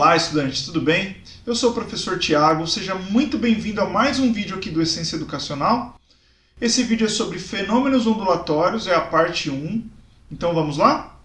Olá, estudante, tudo bem? Eu sou o professor Tiago, seja muito bem-vindo a mais um vídeo aqui do Essência Educacional. Esse vídeo é sobre fenômenos ondulatórios, é a parte 1. Então vamos lá?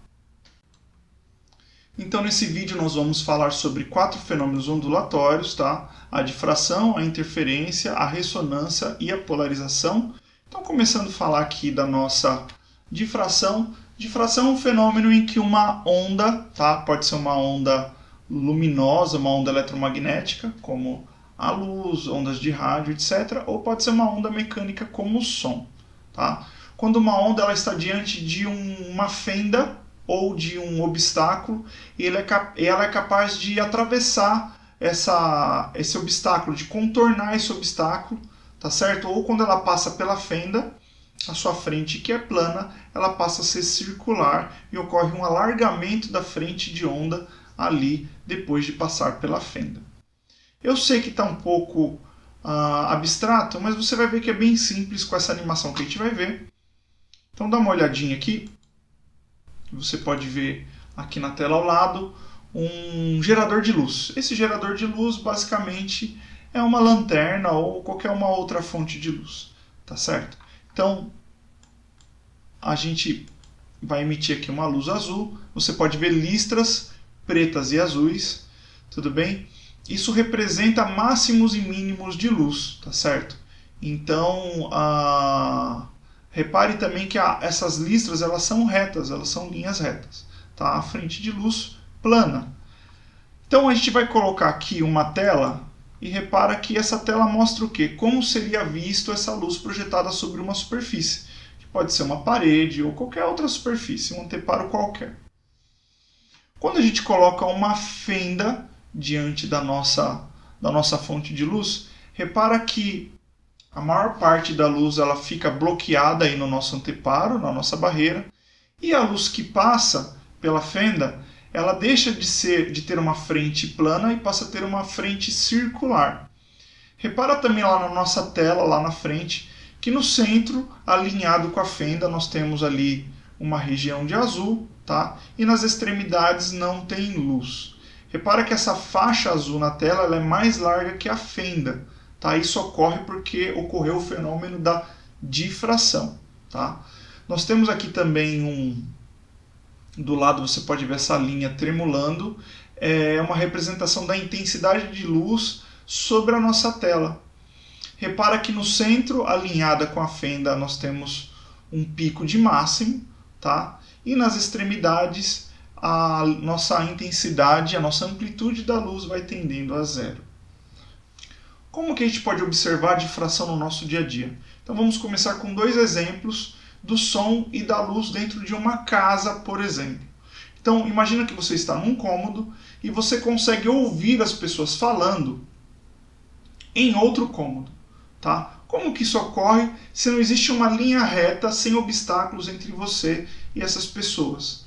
Então nesse vídeo nós vamos falar sobre 4 fenômenos ondulatórios, tá? A difração, a interferência, a ressonância e a polarização. Então começando a falar aqui da nossa difração. Difração é um fenômeno em que uma onda, tá? Pode ser uma onda luminosa, uma onda eletromagnética, como a luz, ondas de rádio, etc. Ou pode ser uma onda mecânica, como o som. Tá? Quando uma onda ela está diante de uma fenda ou de um obstáculo, ela é capaz de atravessar esse obstáculo, de contornar esse obstáculo, tá certo? Ou quando ela passa pela fenda, a sua frente, que é plana, ela passa a ser circular e ocorre um alargamento da frente de onda ali depois de passar pela fenda. Eu sei que está um pouco abstrato, mas você vai ver que é bem simples com essa animação que a gente vai ver. Então dá uma olhadinha aqui. Você pode ver aqui na tela ao lado um gerador de luz. Esse gerador de luz basicamente é uma lanterna ou qualquer uma outra fonte de luz, tá certo? Então a gente vai emitir aqui uma luz azul. Você pode ver listras pretas e azuis, tudo bem? Isso representa máximos e mínimos de luz, tá certo? Então, repare também que essas listras elas são retas, elas são linhas retas, tá? A frente de luz plana. Então a gente vai colocar aqui uma tela e repara que essa tela mostra o quê? Como seria visto essa luz projetada sobre uma superfície, que pode ser uma parede ou qualquer outra superfície, um anteparo qualquer. Quando a gente coloca uma fenda diante da nossa fonte de luz, repara que a maior parte da luz ela fica bloqueada aí no nosso anteparo, na nossa barreira, e a luz que passa pela fenda, ela deixa de ter uma frente plana e passa a ter uma frente circular. Repara também lá na nossa tela, lá na frente, que no centro, alinhado com a fenda, nós temos ali uma região de azul, tá? E nas extremidades não tem luz. Repara que essa faixa azul na tela ela é mais larga que a fenda. Tá? Isso ocorre porque ocorreu o fenômeno da difração. Tá? Nós temos aqui também do lado você pode ver essa linha tremulando. É uma representação da intensidade de luz sobre a nossa tela. Repara que no centro, alinhada com a fenda, nós temos um pico de máximo. Tá? E nas extremidades, a nossa intensidade, a nossa amplitude da luz vai tendendo a zero. Como que a gente pode observar a difração no nosso dia a dia? Então vamos começar com 2 exemplos do som e da luz dentro de uma casa, por exemplo. Então imagina que você está num cômodo e você consegue ouvir as pessoas falando em outro cômodo. Tá? Como que isso ocorre se não existe uma linha reta sem obstáculos entre você e essas pessoas?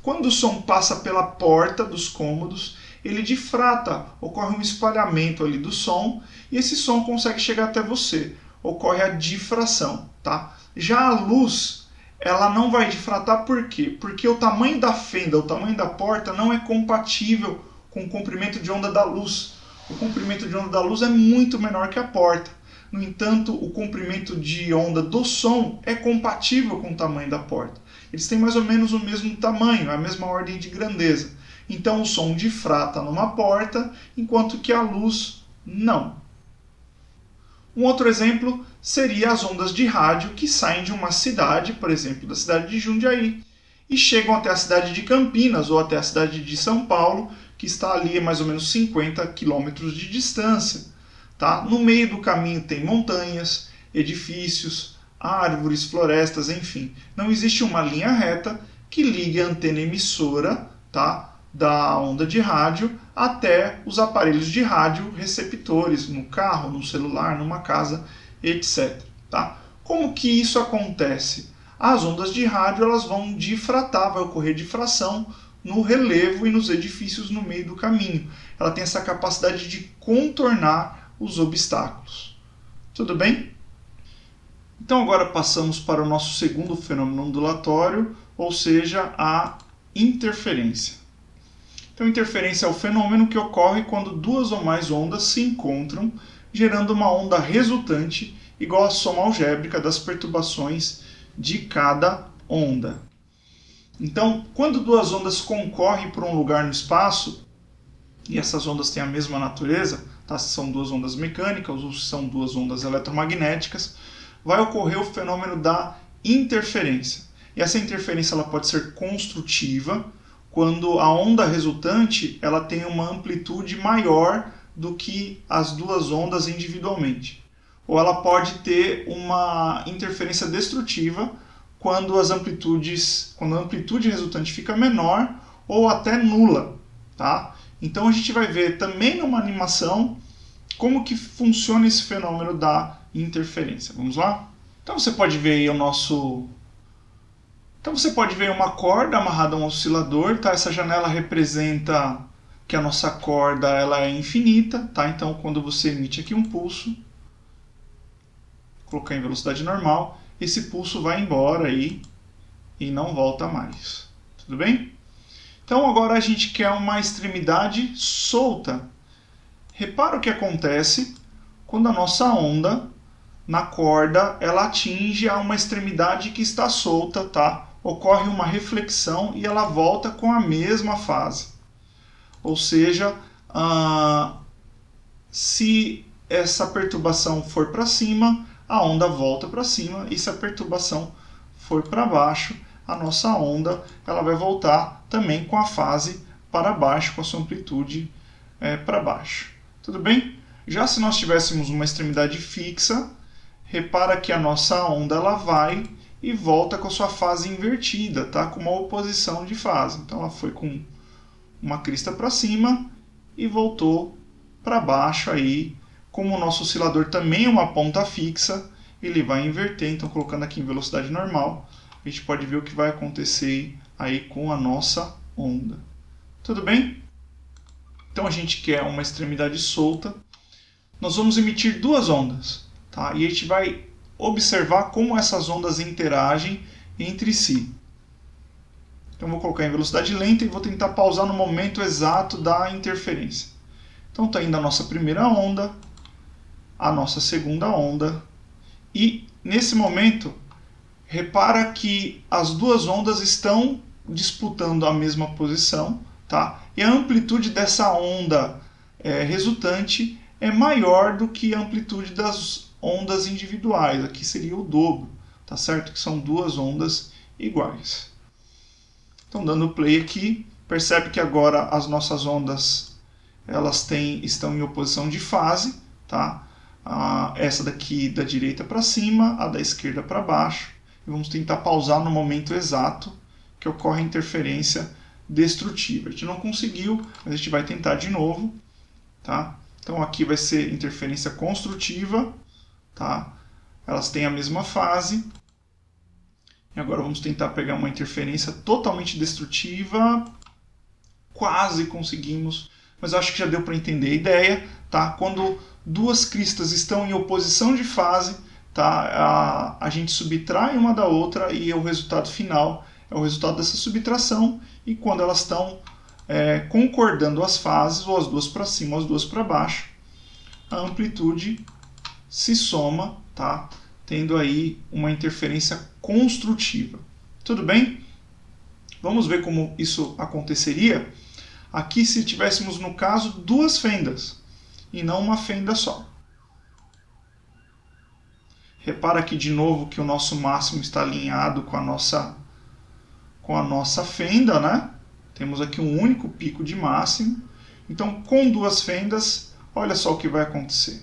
Quando o som passa pela porta dos cômodos, ele difrata, ocorre um espalhamento ali do som e esse som consegue chegar até você. Ocorre a difração. Tá? Já a luz, ela não vai difratar por quê? Porque o tamanho da fenda, o tamanho da porta não é compatível com o comprimento de onda da luz. O comprimento de onda da luz é muito menor que a porta. No entanto, o comprimento de onda do som é compatível com o tamanho da porta. Eles têm mais ou menos o mesmo tamanho, a mesma ordem de grandeza. Então o som difrata numa porta, enquanto que a luz não. Um outro exemplo seria as ondas de rádio que saem de uma cidade, por exemplo, da cidade de Jundiaí, e chegam até a cidade de Campinas ou até a cidade de São Paulo, que está ali a mais ou menos 50 quilômetros de distância. Tá? No meio do caminho tem montanhas, edifícios, árvores, florestas, enfim. Não existe uma linha reta que ligue a antena emissora, tá, da onda de rádio até os aparelhos de rádio receptores no carro, no celular, numa casa, etc. Tá? Como que isso acontece? As ondas de rádio elas vão difratar, vai ocorrer difração no relevo e nos edifícios no meio do caminho. Ela tem essa capacidade de contornar os obstáculos. Tudo bem? Então agora passamos para o nosso segundo fenômeno ondulatório, ou seja, a interferência. Então, interferência é o fenômeno que ocorre quando duas ou mais ondas se encontram, gerando uma onda resultante igual à soma algébrica das perturbações de cada onda. Então, quando duas ondas concorrem por um lugar no espaço, e essas ondas têm a mesma natureza, tá? Se são duas ondas mecânicas ou se são duas ondas eletromagnéticas, vai ocorrer o fenômeno da interferência. E essa interferência ela pode ser construtiva, quando a onda resultante ela tem uma amplitude maior do que as duas ondas individualmente. Ou ela pode ter uma interferência destrutiva quando a amplitude resultante fica menor ou até nula, tá? Então a gente vai ver também numa animação como que funciona esse fenômeno da interferência. Vamos lá? Então você pode ver aí uma corda amarrada a um oscilador, tá? Essa janela representa que a nossa corda ela é infinita, tá? Então quando você emite aqui um pulso, colocar em velocidade normal, esse pulso vai embora aí e não volta mais. Tudo bem? Então agora a gente quer uma extremidade solta. Repara o que acontece quando a nossa onda na corda ela atinge a uma extremidade que está solta, tá? Ocorre uma reflexão e ela volta com a mesma fase. Ou seja, se essa perturbação for para cima, a onda volta para cima, e se a perturbação for para baixo, a nossa onda ela vai voltar também com a fase para baixo, com a sua amplitude para baixo. Tudo bem? Já se nós tivéssemos uma extremidade fixa, repara que a nossa onda ela vai e volta com a sua fase invertida, tá? Com uma oposição de fase. Então ela foi com uma crista para cima e voltou para baixo aí. Como o nosso oscilador também é uma ponta fixa, ele vai inverter. Então colocando aqui em velocidade normal, a gente pode ver o que vai acontecer aí com a nossa onda. Tudo bem? Então a gente quer uma extremidade solta. Nós vamos emitir duas ondas, tá? E a gente vai observar como essas ondas interagem entre si. Então vou colocar em velocidade lenta e vou tentar pausar no momento exato da interferência. Então está indo a nossa primeira onda, a nossa segunda onda, e nesse momento repara que as duas ondas estão disputando a mesma posição, tá? E a amplitude dessa onda resultante é maior do que a amplitude das ondas individuais. Aqui seria o dobro, tá certo? Que são duas ondas iguais. Então, dando play aqui, percebe que agora as nossas ondas estão em oposição de fase, tá? Essa daqui da direita para cima, a da esquerda para baixo. E vamos tentar pausar no momento exato que ocorre a interferência destrutiva. A gente não conseguiu, mas a gente vai tentar de novo, tá? Então aqui vai ser interferência construtiva, tá? Elas têm a mesma fase. E agora vamos tentar pegar uma interferência totalmente destrutiva. Quase conseguimos, mas eu acho que já deu para entender a ideia, tá? Quando duas cristas estão em oposição de fase, tá? A gente subtrai uma da outra e o resultado final é o resultado dessa subtração. E quando elas estão concordando as fases, ou as duas para cima ou as duas para baixo, a amplitude se soma, tá? Tendo aí uma interferência construtiva. Tudo bem? Vamos ver como isso aconteceria aqui se tivéssemos, no caso, duas fendas e não uma fenda só. Repara aqui de novo que o nosso máximo está alinhado com a nossa fenda, né? Temos aqui um único pico de máximo. Então, com duas fendas, olha só o que vai acontecer.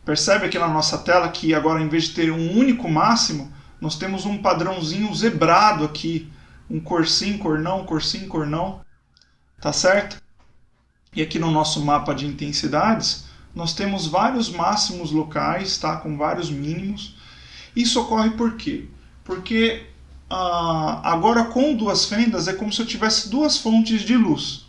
Percebe aqui na nossa tela que agora, em vez de ter um único máximo, nós temos um padrãozinho zebrado aqui. Um cor sim, cor não, cor sim, cor não. Tá certo? E aqui no nosso mapa de intensidades, nós temos vários máximos locais, tá? Com vários mínimos. Isso ocorre por quê? Porque agora com duas fendas é como se eu tivesse duas fontes de luz,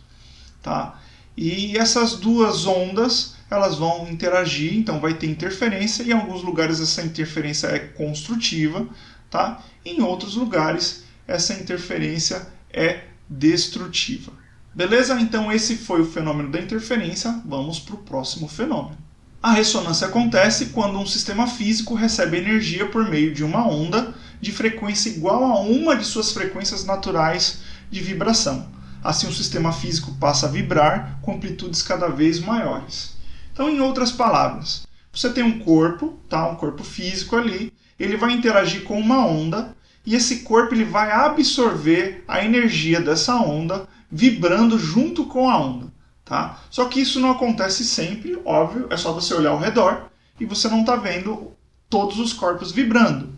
tá? E essas duas ondas elas vão interagir, então vai ter interferência, e em alguns lugares essa interferência é construtiva, tá? Em outros lugares, essa interferência é destrutiva. Beleza? Então esse foi o fenômeno da interferência. Vamos para o próximo fenômeno. A ressonância acontece quando um sistema físico recebe energia por meio de uma onda de frequência igual a uma de suas frequências naturais de vibração. Assim, o sistema físico passa a vibrar com amplitudes cada vez maiores. Então, em outras palavras, você tem um corpo, tá? Um corpo físico ali, ele vai interagir com uma onda e esse corpo ele vai absorver a energia dessa onda, vibrando junto com a onda. Tá? Só que isso não acontece sempre, óbvio, é só você olhar ao redor e você não está vendo todos os corpos vibrando.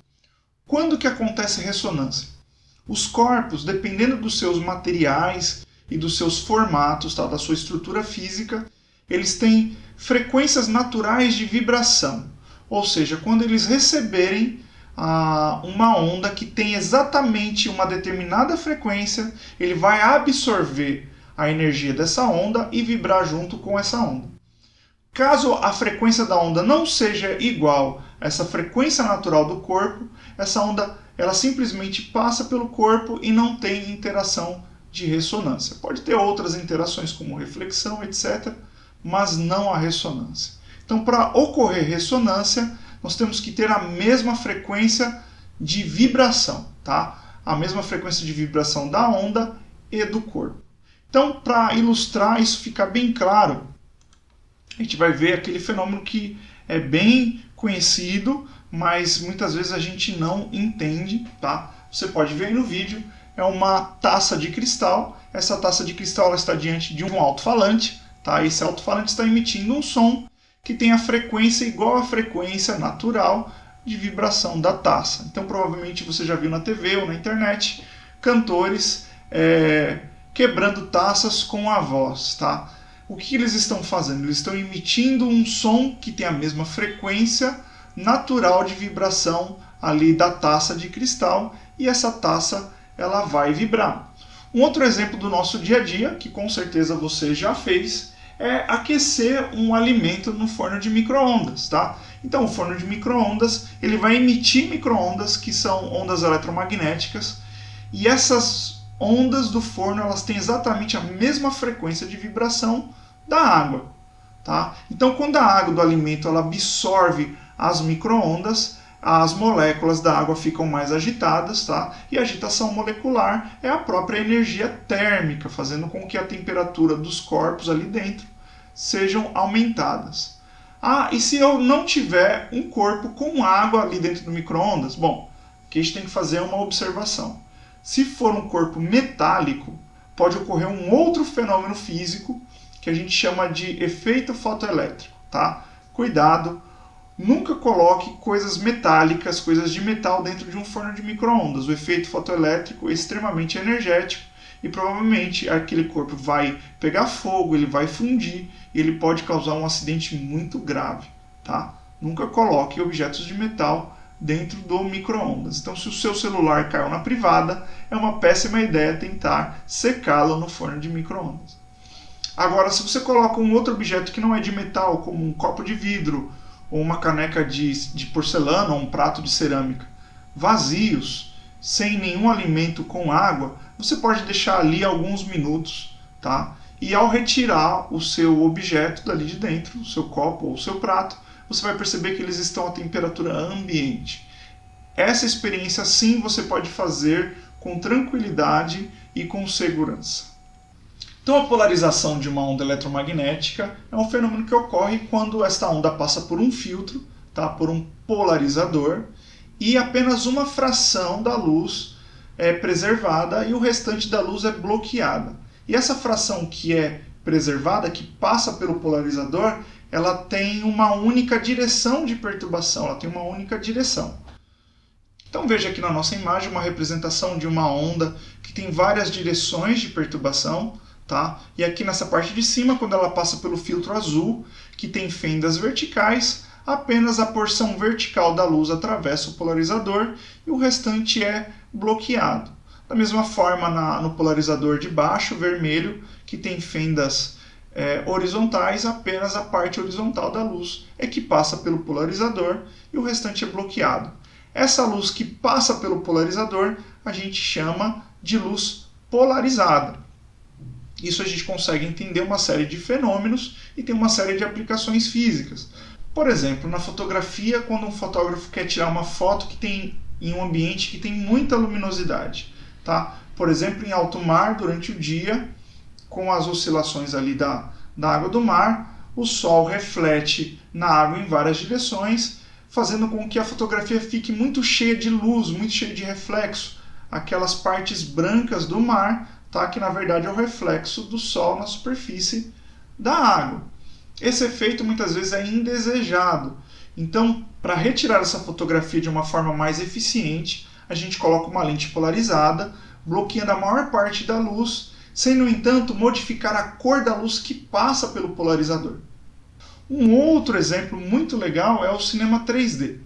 Quando que acontece ressonância? Os corpos, dependendo dos seus materiais e dos seus formatos, tá? Da sua estrutura física, eles têm frequências naturais de vibração. Ou seja, quando eles receberem uma onda que tem exatamente uma determinada frequência, ele vai absorver a energia dessa onda e vibrar junto com essa onda. Caso a frequência da onda não seja igual a essa frequência natural do corpo, essa onda ela simplesmente passa pelo corpo e não tem interação de ressonância. Pode ter outras interações como reflexão, etc., mas não a ressonância. Então, para ocorrer ressonância, nós temos que ter a mesma frequência de vibração, tá? A mesma frequência de vibração da onda e do corpo. Então, para ilustrar isso ficar bem claro, a gente vai ver aquele fenômeno que é bem conhecido, mas muitas vezes a gente não entende, tá? Você pode ver aí no vídeo, é uma taça de cristal. Essa taça de cristal ela está diante de um alto-falante, tá? Esse alto-falante está emitindo um som que tem a frequência igual à frequência natural de vibração da taça. Então, provavelmente você já viu na TV ou na internet cantores quebrando taças com a voz, tá? O que eles estão fazendo? Eles estão emitindo um som que tem a mesma frequência natural de vibração ali da taça de cristal e essa taça ela vai vibrar. Um outro exemplo do nosso dia a dia, que com certeza você já fez, é aquecer um alimento no forno de micro-ondas, tá? Então o forno de micro-ondas ele vai emitir micro-ondas que são ondas eletromagnéticas e essas ondas do forno elas têm exatamente a mesma frequência de vibração da água, tá? Então quando a água do alimento ela absorve as micro-ondas, as moléculas da água ficam mais agitadas, tá? E a agitação molecular é a própria energia térmica, fazendo com que a temperatura dos corpos ali dentro sejam aumentadas. E se eu não tiver um corpo com água ali dentro do micro-ondas? Bom, aqui a gente tem que fazer uma observação. Se for um corpo metálico, pode ocorrer um outro fenômeno físico que a gente chama de efeito fotoelétrico, tá? Cuidado! Nunca coloque coisas metálicas, coisas de metal dentro de um forno de micro-ondas. O efeito fotoelétrico é extremamente energético e provavelmente aquele corpo vai pegar fogo, ele vai fundir e ele pode causar um acidente muito grave, tá? Nunca coloque objetos de metal dentro do micro-ondas. Então, se o seu celular caiu na privada, é uma péssima ideia tentar secá-lo no forno de micro-ondas. Agora, se você coloca um outro objeto que não é de metal, como um copo de vidro, ou uma caneca de porcelana ou um prato de cerâmica vazios, sem nenhum alimento com água, você pode deixar ali alguns minutos, tá? E ao retirar o seu objeto dali de dentro, o seu copo ou o seu prato, você vai perceber que eles estão a temperatura ambiente. Essa experiência sim você pode fazer com tranquilidade e com segurança. Então, a polarização de uma onda eletromagnética é um fenômeno que ocorre quando esta onda passa por um filtro, tá? Por um polarizador, e apenas uma fração da luz é preservada e o restante da luz é bloqueada. E essa fração que é preservada, que passa pelo polarizador, ela tem uma única direção de perturbação, ela tem uma única direção. Então veja aqui na nossa imagem uma representação de uma onda que tem várias direções de perturbação, tá? E aqui nessa parte de cima, quando ela passa pelo filtro azul, que tem fendas verticais, apenas a porção vertical da luz atravessa o polarizador e o restante é bloqueado. Da mesma forma, no polarizador de baixo, vermelho, que tem fendas horizontais, apenas a parte horizontal da luz é que passa pelo polarizador e o restante é bloqueado. Essa luz que passa pelo polarizador a gente chama de luz polarizada. Isso a gente consegue entender uma série de fenômenos e tem uma série de aplicações físicas. Por exemplo, na fotografia, quando um fotógrafo quer tirar uma foto que tem em um ambiente que tem muita luminosidade, tá? Por exemplo, em alto mar, durante o dia, com as oscilações ali da água do mar, o sol reflete na água em várias direções, fazendo com que a fotografia fique muito cheia de luz, muito cheia de reflexo. Aquelas partes brancas do mar, tá? Que na verdade é o reflexo do sol na superfície da água. Esse efeito muitas vezes é indesejado. Então, para retirar essa fotografia de uma forma mais eficiente, a gente coloca uma lente polarizada, bloqueando a maior parte da luz, sem, no entanto, modificar a cor da luz que passa pelo polarizador. Um outro exemplo muito legal é o cinema 3D.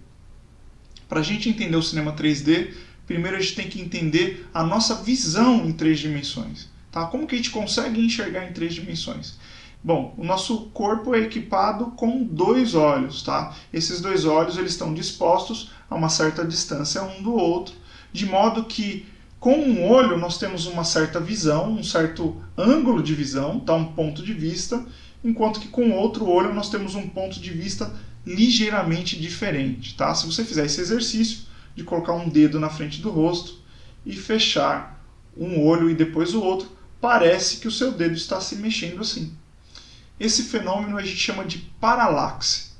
Para a gente entender o cinema 3D, primeiro a gente tem que entender a nossa visão em 3 dimensões. Tá? Como que a gente consegue enxergar em 3 dimensões? Bom, o nosso corpo é equipado com 2 olhos, tá? Esses 2 olhos eles estão dispostos a uma certa distância um do outro, de modo que com um olho nós temos uma certa visão, um certo ângulo de visão, tá? Um ponto de vista, enquanto que com o outro olho nós temos um ponto de vista ligeiramente diferente, tá? Se você fizer esse exercício de colocar um dedo na frente do rosto e fechar um olho e depois o outro, parece que o seu dedo está se mexendo assim. Esse fenômeno a gente chama de paralaxe.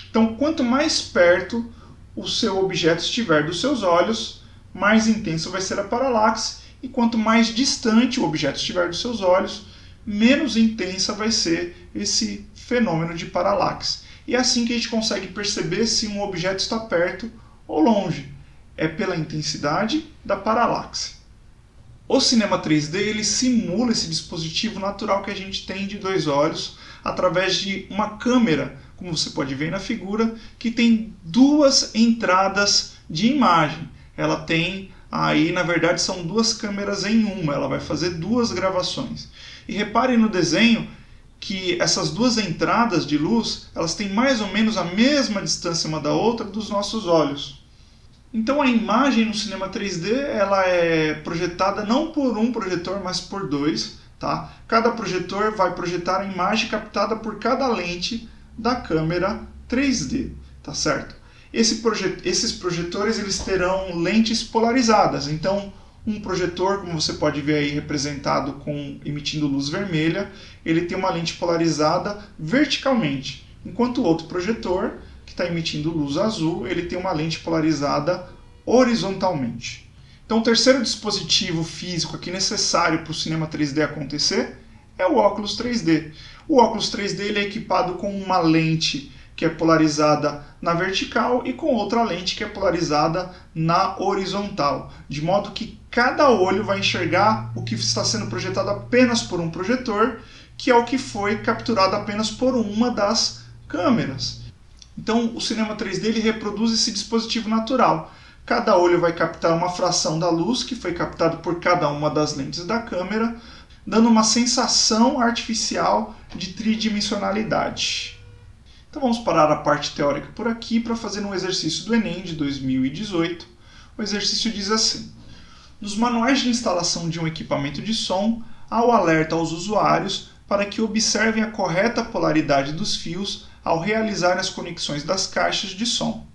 Então, quanto mais perto o seu objeto estiver dos seus olhos, mais intenso vai ser a paralaxe, e quanto mais distante o objeto estiver dos seus olhos, menos intensa vai ser esse fenômeno de paralaxe. E é assim que a gente consegue perceber se um objeto está perto ou longe. É pela intensidade da paralaxe. O cinema 3D ele simula esse dispositivo natural que a gente tem de 2 olhos através de uma câmera, como você pode ver na figura, que tem 2 entradas de imagem. Ela tem aí, na verdade, são 2 câmeras em uma, ela vai fazer 2 gravações. E reparem no desenho que essas 2 entradas de luz, elas têm mais ou menos a mesma distância uma da outra dos nossos olhos. Então a imagem no cinema 3D ela é projetada não por um projetor, mas por 2. Tá? Cada projetor vai projetar a imagem captada por cada lente da câmera 3D. Tá certo? Esses projetores eles terão lentes polarizadas. Então um projetor, como você pode ver aí representado emitindo luz vermelha, ele tem uma lente polarizada verticalmente, enquanto o outro projetor, que está emitindo luz azul, ele tem uma lente polarizada horizontalmente. Então o terceiro dispositivo físico aqui necessário para o cinema 3D acontecer é o óculos 3D. O óculos 3D ele é equipado com uma lente que é polarizada na vertical e com outra lente que é polarizada na horizontal, de modo que cada olho vai enxergar o que está sendo projetado apenas por um projetor, que é o que foi capturado apenas por uma das câmeras. Então o cinema 3D ele reproduz esse dispositivo natural. Cada olho vai captar uma fração da luz que foi captada por cada uma das lentes da câmera, dando uma sensação artificial de tridimensionalidade. Então vamos parar a parte teórica por aqui para fazer um exercício do Enem de 2018. O exercício diz assim: nos manuais de instalação de um equipamento de som, há o alerta aos usuários para que observem a correta polaridade dos fios ao realizar as conexões das caixas de som.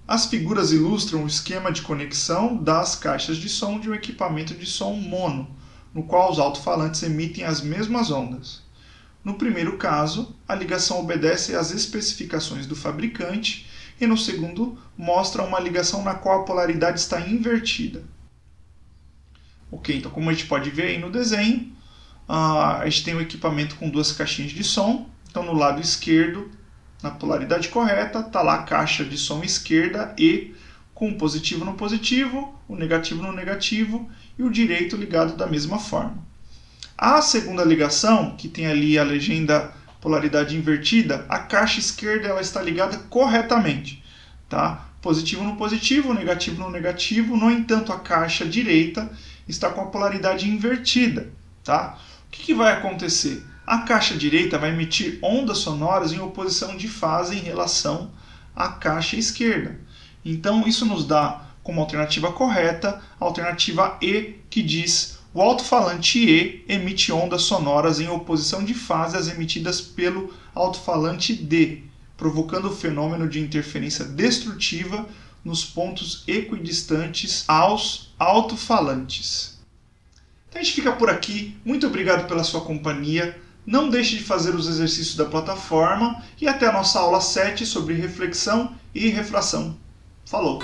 As figuras ilustram o esquema de conexão das caixas de som de um equipamento de som mono, no qual os alto-falantes emitem as mesmas ondas. No primeiro caso, a ligação obedece às especificações do fabricante, e no segundo, mostra uma ligação na qual a polaridade está invertida. Ok, então como a gente pode ver aí no desenho, a gente tem um equipamento com 2 caixinhas de som. Então no lado esquerdo, na polaridade correta, está lá a caixa de som esquerda E, com o positivo no positivo, o negativo no negativo e o direito ligado da mesma forma. A segunda ligação, que tem ali a legenda polaridade invertida, a caixa esquerda ela está ligada corretamente. Tá? Positivo no positivo, negativo no negativo, no entanto a caixa direita está com a polaridade invertida. Tá? O que vai acontecer? A caixa direita vai emitir ondas sonoras em oposição de fase em relação à caixa esquerda. Então isso nos dá como alternativa correta a alternativa E, que diz: o alto-falante E emite ondas sonoras em oposição de fase às emitidas pelo alto-falante D, provocando o fenômeno de interferência destrutiva nos pontos equidistantes aos alto-falantes. Então a gente fica por aqui. Muito obrigado pela sua companhia. Não deixe de fazer os exercícios da plataforma e até a nossa aula 7 sobre reflexão e refração. Falou!